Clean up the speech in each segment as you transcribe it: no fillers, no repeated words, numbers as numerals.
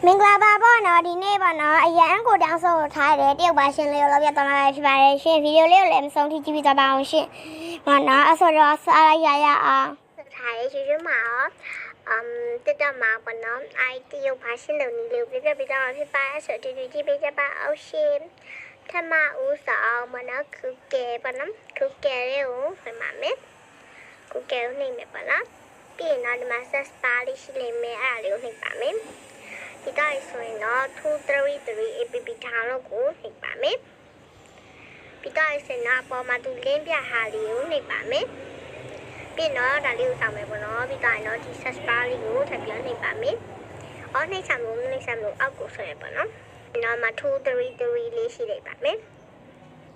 မင်္ဂလာပါပေါ့နော်ဒီနေ့ပေါ့နော်အရန်ကိုတောင်းဆိုထားတယ်တရုတ်ပါရှင်လေးကိုလောက်ပြသွားမှာဖြစ်ပါတယ်ရှင်ဗီဒီယိုလေးကိုလည်းမဆုံးထိကြည့်ပြီးသွားပါအောင်ရှင်ပေါ့နော်အဆိုတော့စားလိုက်ရအောင်ထားရရွှေမှာတက်တော့မှာပေါ့နော်တရုတ်ပါရှင်လုံနီလေးကိုပြပြပေးသွားမှာဖြစ်ပါဆိုတော့ဒီကြည့်ပေးကြပါအောင်ရှင်ထမဦးဆောင်ပေါ့နော်ခုကဲပေါ့နော်ခုကဲလေးကိုပြန်ပါမယ်ခုကဲကိုနှိမ့်မယ်ပေါ့နော်ပြီးရင်တော့ဒီမှာ set bar လေးရှိလိမ့်မယ်အဲ့ဒါလေးကိုနှိမ့်ပါမယ်ဒီတိုင်းဆိုရင်တော့233 app ထားလို့ကိုနှိပ်ပါမယ်ဒီတိုင်းဆိုရင်တော့အပေါ်မှာသူလင်းပြဟာလေးကိုနှိပ်ပါမယ်ပြီးတော့ဒါလေးကိုစောင့်မယ်ပေါ့နော်ပြီးတော့ဒီ search bar လေးကိုထပ်ပြီးနှိပ်ပါမယ်အော်နှိပ်ချမလို့အောက်ကိုဆွဲရပေါ့နော်နောက်မှာ233လေးရှိလိုက်ပါမယ်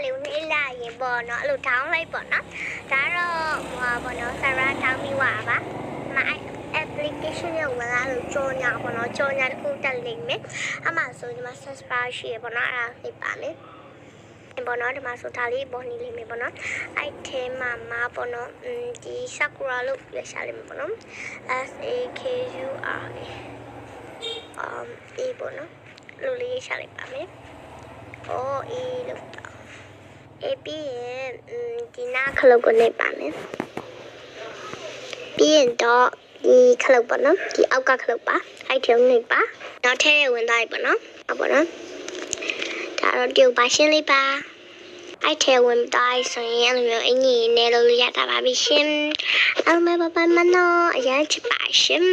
လေးကိုနှိပ်လိုက်ရင်ပေါ့နော်အဲ့လိုထောင်းလိုက်ပေါ့နော်ဒါတော့ဟိုပေါ့နော် server ထောင်းပြီးွားပါမအဲ့application ရဲ့ဝင်လာလို့ကြောညာပေါ့နော်ကြောညာတစ်ခုတက်လိမ့်မယ်အမှဆိုဒီမှာ search bar ရှိရပေါ့နော်အဲ့ဒါသိပါမယ်ပေါ့နော်ဒီမှာဆိုဒါလေးပေါ်နေလိမ့်မယ်ပေါ့နော်အဲ့ထဲမှာပေါ့နော်ဒီ sakura လို့လက်ရှာလိမ့်မယ်ပေါ့နော် sakura အေးပေါ့နော်လို့လေးရှာလိုက်ပါမယ်အေးလို့ပြီးရင်ဒီနာခလုတ်ကိုနှိပ်ပါမယ်ပြီးရင်တော့ဒီခလုတ်ပေါ့နော်ဒီအောက်ကခလုတ်ပါအဲ့ထဲနှိပ်ပါနောက်ထဲဝင်သွားပြီပေါ့နော်ပေါ့နော်ဒါတော့တရုတ်ပါရှင်းလေးပါအဲ့ထဲဝင်သွားဆိုရင်အဲ့လိုမျိုးအင်ကြီးနဲ့လို့ရတာပါပြီရှင်အဲ့မဲ့ပပမနော်အရင်ချစ်ပါရှင်